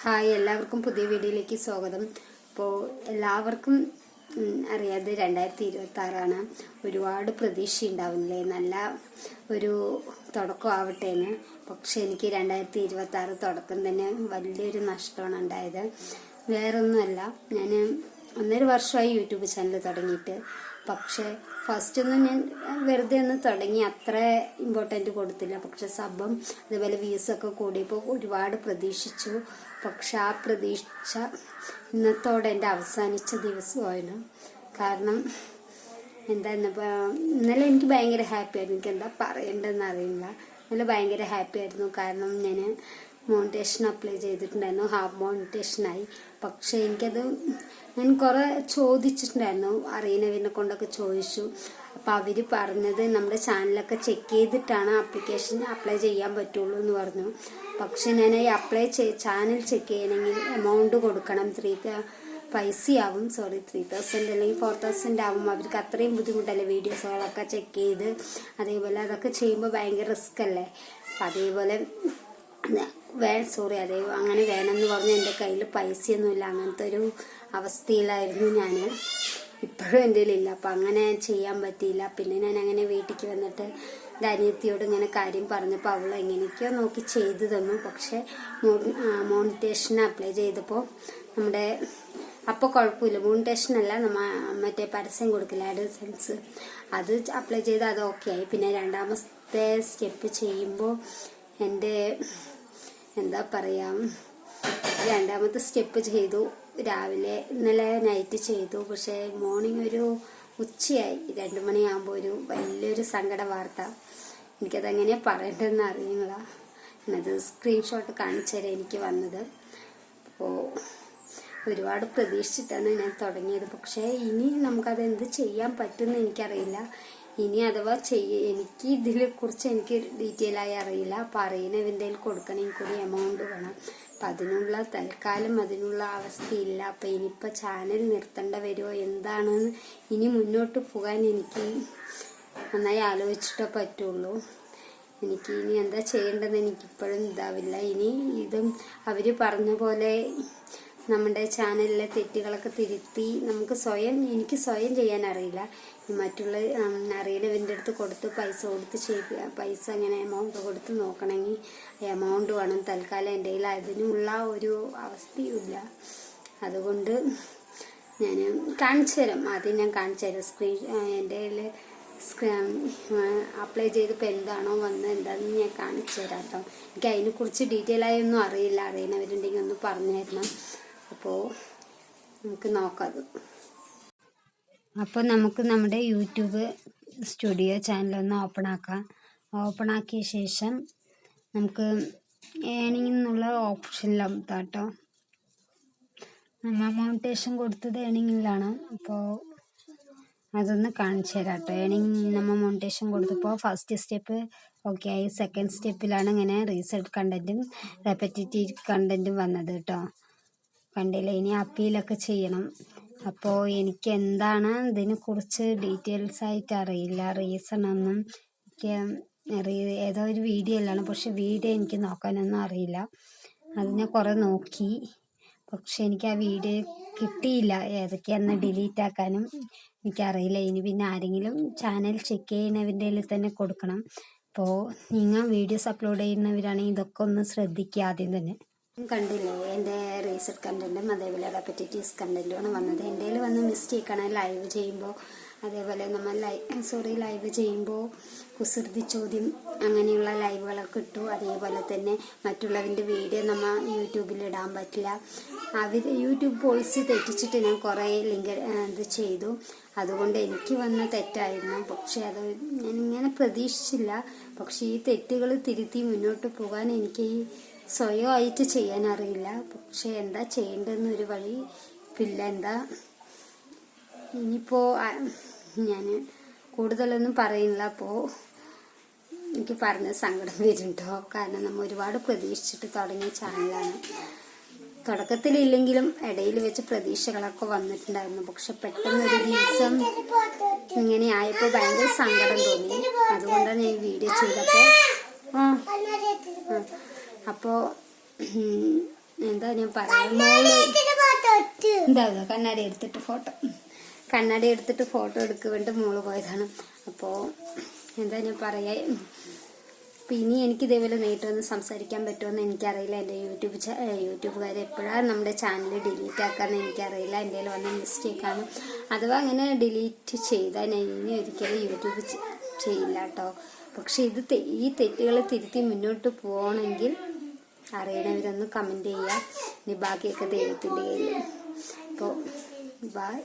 Hi, എല്ലാവർക്കും പുതിയ വീഡിയോയിലേക്ക് സ്വാഗതം. അപ്പോൾ എല്ലാവർക്കും അറിയാതെ 2026 ഒരുപാട് പ്രതീക്ഷ ഉണ്ടാവില്ലേ, നല്ല ഒരു തുടക്കം ആവട്ടെ എന്ന്. പക്ഷെ എനിക്ക് 2026 തുടക്കം തന്നെ വലിയൊരു നഷ്ടമാണ് ഉണ്ടായത്. വേറൊന്നുമല്ല, ഞാൻ 1.5 വർഷമായി യൂട്യൂബ് ചാനൽ തുടങ്ങിയിട്ട്. പക്ഷെ ഫസ്റ്റ് ഒന്നും ഞാൻ വെറുതെ ഒന്ന് തുടങ്ങി, അത്ര ഇമ്പോർട്ടൻറ്റ് കൊടുത്തില്ല. പക്ഷെ സബും അതുപോലെ വ്യൂസൊക്കെ കൂടിയപ്പോൾ ഒരുപാട് പ്രതീക്ഷിച്ചു. പക്ഷെ ആ പ്രതീക്ഷ ഇന്നത്തോടെ എൻ്റെ അവസാനിച്ച ദിവസമായിരുന്നു. കാരണം ഇന്നലെ എനിക്ക് ഭയങ്കര ഹാപ്പി ആയിരുന്നു. എനിക്ക് എന്താ പറയേണ്ടതെന്ന് അറിയില്ല. ഇന്നലെ ഭയങ്കര ഹാപ്പി ആയിരുന്നു. കാരണം ഞാൻ മോണിറ്റേഷൻ അപ്ലൈ ചെയ്തിട്ടുണ്ടായിരുന്നു, ഹാഫ് മോണിറ്റേഷനായി. പക്ഷെ ഞാൻ കുറേ ചോദിച്ചിട്ടുണ്ടായിരുന്നു, അറിയുന്നവരിനെ കൊണ്ടൊക്കെ ചോദിച്ചു. അപ്പോൾ അവർ പറഞ്ഞത് നമ്മുടെ ചാനലൊക്കെ ചെക്ക് ചെയ്തിട്ടാണ് ആപ്ലിക്കേഷൻ അപ്ലൈ ചെയ്യാൻ പറ്റുള്ളൂ എന്ന് പറഞ്ഞു. പക്ഷെ ഞാൻ ഈ ചാനൽ ചെക്ക് ചെയ്യണമെങ്കിൽ എമൗണ്ട് കൊടുക്കണം, പൈസയാവും. 3000 അല്ലെങ്കിൽ 4000 ആവും. അവർക്ക് അത്രയും ബുദ്ധിമുട്ടല്ലേ വീഡിയോസുകളൊക്കെ ചെക്ക് ചെയ്ത്. അതേപോലെ അതൊക്കെ ചെയ്യുമ്പോൾ ഭയങ്കര റിസ്ക് അല്ലേ. അതേപോലെ അങ്ങനെ വേണമെന്ന് പറഞ്ഞ് എൻ്റെ കയ്യിൽ പൈസയൊന്നുമില്ല. അങ്ങനത്തെ ഒരു അവസ്ഥയിലായിരുന്നു ഞാൻ. ഇപ്പോഴും എൻ്റെ കയ്യിലില്ല. അപ്പം അങ്ങനെ ചെയ്യാൻ പറ്റിയില്ല. പിന്നെ ഞാൻ അങ്ങനെ വീട്ടിലേക്ക് വന്നിട്ട് എൻ്റെ അനിയത്തിയോട് ഇങ്ങനെ കാര്യം പറഞ്ഞപ്പോൾ അവൾ എങ്ങനെയൊക്കെയോ നോക്കി ചെയ്തു തന്നു. പക്ഷേ മോണിറ്റേഷൻ അപ്ലൈ ചെയ്തപ്പോൾ അപ്പോൾ കുഴപ്പമില്ല. മോണിറ്റേഷനല്ല, മറ്റേ പരസ്യം കൊടുക്കില്ല, AdSense, അത് അപ്ലൈ ചെയ്ത് അത് ഓക്കെ ആയി. പിന്നെ രണ്ടാമത്തെ സ്റ്റെപ്പ് ചെയ്യുമ്പോൾ എൻ്റെ രണ്ടാമത്തെ സ്റ്റെപ്പ് ചെയ്തു. ഇന്നലെ നൈറ്റ് ചെയ്തു. പക്ഷേ മോർണിംഗ് ഒരു ഉച്ചയായി, 2 മണിയാകുമ്പോൾ ഒരു വലിയൊരു സങ്കട വാർത്ത. എനിക്കതെങ്ങനെയാണ് പറയേണ്ടതെന്ന് അറിയില്ല. അത് സ്ക്രീൻഷോട്ട് കാണിച്ചു തരാം എനിക്ക് വന്നത്. അപ്പോൾ ഒരുപാട് പ്രതീക്ഷിച്ചിട്ടാണ് ഞാൻ തുടങ്ങിയത്. പക്ഷേ ഇനി നമുക്കത് എന്ത് ചെയ്യാൻ പറ്റുമെന്ന് എനിക്കറിയില്ല. ഇനി അഥവാ എനിക്ക് ഇതിനെക്കുറിച്ച് എനിക്ക് ഡീറ്റെയിൽ ആയി അറിയില്ല. അപ്പോൾ അറിയുന്നവൻ്റെ കൊടുക്കണമെങ്കിൽ കൂടി എമൗണ്ട് വേണം. അപ്പം തൽക്കാലം അതിനുള്ള അവസ്ഥയില്ല. അപ്പം ഇനിയിപ്പോൾ ചാനൽ നിർത്തേണ്ട വരുമോ എന്താണെന്ന് ഇനി മുന്നോട്ട് പോകാൻ എനിക്ക് നന്നായി ആലോചിച്ചിട്ടേ പറ്റുള്ളൂ. എനിക്ക് ഇനി എന്താ ചെയ്യേണ്ടതെന്ന് എനിക്കിപ്പോഴും ഇതാവില്ല. ഇനി അവർ പറഞ്ഞ പോലെ നമ്മുടെ ചാനലിലെ തെറ്റുകളൊക്കെ തിരുത്തി എനിക്ക് സ്വയം ചെയ്യാൻ അറിയില്ല. മറ്റുള്ള അറിയുന്നവൻ്റെ അടുത്ത് കൊടുത്ത് പൈസ അങ്ങനെ എമൗണ്ട് കൊടുത്ത് നോക്കണമെങ്കിൽ എമൗണ്ട് വേണം. തൽക്കാലം എൻ്റെ കയ്യിൽ അതിനുള്ള ഒരു അവസ്ഥയുമില്ല. അതുകൊണ്ട് ഞാൻ കാണിച്ചു തരാം. ആദ്യം ഞാൻ കാണിച്ചു തരാം. എൻ്റെ കയ്യിൽ അപ്ലൈ ചെയ്തപ്പോൾ എന്താണോ എന്താണെന്ന് ഞാൻ കാണിച്ചു തരാം കേട്ടോ. എനിക്ക് അതിനെക്കുറിച്ച് ഡീറ്റെയിൽ ആയി ഒന്നും അറിയില്ല. അറിയുന്നവരുണ്ടെങ്കിൽ ഒന്ന് പറഞ്ഞു തരണം. അപ്പോൾ നമുക്ക് നോക്കാം. അപ്പോൾ നമുക്ക് നമ്മുടെ യൂട്യൂബ് സ്റ്റുഡിയോ ചാനലൊന്ന് ഓപ്പൺ ആക്കിയ ശേഷം നമുക്ക് ഏണിംഗ് എന്നുള്ള ഓപ്ഷനിലാണ് കേട്ടോ. നമ്മൾ മോണിറ്റേഷൻ കൊടുത്തത് ഏണിങ്ങിലാണ്. അപ്പോൾ അതൊന്ന് കാണിച്ചു തരാം കേട്ടോ. നമ്മൾ മോണിറ്റേഷൻ കൊടുത്തപ്പോൾ ഫസ്റ്റ് സ്റ്റെപ്പ് ഓക്കെ ആയി. സെക്കൻഡ് സ്റ്റെപ്പിലാണ് ഇങ്ങനെ റീസെർച്ച് കണ്ടൻറ്റും റെപ്പറ്റേറ്റീവ് കണ്ടൻറ്റും വന്നത് കേട്ടോ. കണ്ടില്ല, ഇനി അപ്പീലൊക്കെ ചെയ്യണം. അപ്പോൾ എനിക്ക് എന്താണ് ഇതിനെക്കുറിച്ച് ഡീറ്റെയിൽസ് ആയിട്ട് അറിയില്ല. റീസണൊന്നും ഏതോ ഒരു വീഡിയോയിലാണ്. പക്ഷെ വീഡിയോ എനിക്ക് നോക്കാനൊന്നും അറിയില്ല. അത് ഞാൻ കുറേ നോക്കി. പക്ഷെ എനിക്ക് ആ വീഡിയോ കിട്ടിയില്ല. ഏതൊക്കെയാണെന്ന് ഡിലീറ്റ് ആക്കാനും എനിക്കറിയില്ല. ഇനി പിന്നെ ആരെങ്കിലും ചാനൽ ചെക്ക് ചെയ്യുന്നവൻ്റെ തന്നെ കൊടുക്കണം. അപ്പോൾ നിങ്ങൾ വീഡിയോസ് അപ്ലോഡ് ചെയ്യുന്നവരാണെങ്കിൽ ഇതൊക്കെ ഒന്ന് ശ്രദ്ധിക്കുക ആദ്യം തന്നെ. കണ്ടില്ലേ, എൻ്റെ റീസെർച്ച് കണ്ടൻറ്റും അതേപോലെ റെപ്പറ്റേറ്റീവ്സ് കണ്ടൻറ്റുമാണ് വന്നത്. എൻ്റെ കയ്യിൽ വന്ന മിസ്റ്റേക്കാണ് ലൈവ് ചെയ്യുമ്പോൾ. അതേപോലെ നമ്മൾ ലൈവ് ചെയ്യുമ്പോൾ കുസൃതി ചോദ്യം അങ്ങനെയുള്ള ലൈവുകളൊക്കെ ഇട്ടു. അതേപോലെ തന്നെ മറ്റുള്ളവൻ്റെ വീഡിയോ നമ്മൾ യൂട്യൂബിൽ ഇടാൻ പറ്റില്ല. യൂട്യൂബ് പോളിസി തെറ്റിച്ചിട്ട് ഞാൻ കുറേ ഇത് ചെയ്തു. അതുകൊണ്ട് എനിക്ക് വന്ന തെറ്റായിരുന്നു. പക്ഷേ ഞാനിങ്ങനെ പ്രതീക്ഷിച്ചില്ല. പക്ഷേ ഈ തെറ്റുകൾ തിരുത്തി മുന്നോട്ട് പോകാൻ എനിക്ക് സ്വയമായിട്ട് ചെയ്യാൻ അറിയില്ല. പക്ഷെ എന്താ ചെയ്യേണ്ടതെന്നൊരു വഴി ഇല്ല. ഇനിയിപ്പോൾ ഞാൻ കൂടുതലൊന്നും പറയുന്നില്ല. അപ്പോൾ എനിക്ക് പറഞ്ഞ സങ്കടം വരുന്നുണ്ടോ. കാരണം നമ്മൾ ഒരുപാട് പ്രതീക്ഷിച്ചിട്ട് തുടങ്ങിയ ചാനലാണ്. തുടക്കത്തിലില്ലെങ്കിലും ഇടയിൽ വെച്ച് പ്രതീക്ഷകളൊക്കെ വന്നിട്ടുണ്ടായിരുന്നു. പക്ഷെ പെട്ടെന്നൊരു ദിവസം ഇങ്ങനെ ആയപ്പോൾ ഭയങ്കര സങ്കടം തോന്നി. അതുകൊണ്ടാണ് ഞാൻ വീഡിയോ ചെയ്തപ്പോൾ. അപ്പോൾ എന്താ ഞാൻ പറയാം, മോള് എന്താ കണ്ണാടി എടുത്തിട്ട് ഫോട്ടോ എടുക്കുക വേണ്ടി മോള് പോയതാണ്. അപ്പോൾ എന്താ ഞാൻ പറയാ, ഇനി എനിക്ക് ഇതേപോലെ നേരിട്ട് വന്ന് സംസാരിക്കാൻ പറ്റുമെന്ന് എനിക്കറിയില്ല. എൻ്റെ യൂട്യൂബുകാർ എപ്പോഴാണ് നമ്മുടെ ചാനൽ ഡിലീറ്റ് ആക്കാമെന്ന് എനിക്കറിയില്ല. എൻ്റെ വന്ന മിസ്റ്റേക്കാണ്. അഥവാ അങ്ങനെ ഡിലീറ്റ് ചെയ്താൽ ഞാൻ ഇനി ഒരിക്കലും യൂട്യൂബ് ചെയ്യില്ല കേട്ടോ. പക്ഷെ ഈ തെറ്റുകൾ തിരുത്തി മുന്നോട്ട് പോകണമെങ്കിൽ അറിയണവരൊന്ന് കമൻറ്റ് ചെയ്യുക. ഇനി ബാക്കിയൊക്കെ ദൈവത്തിൻ്റെ കയ്യിൽ. അപ്പോൾ ബൈ.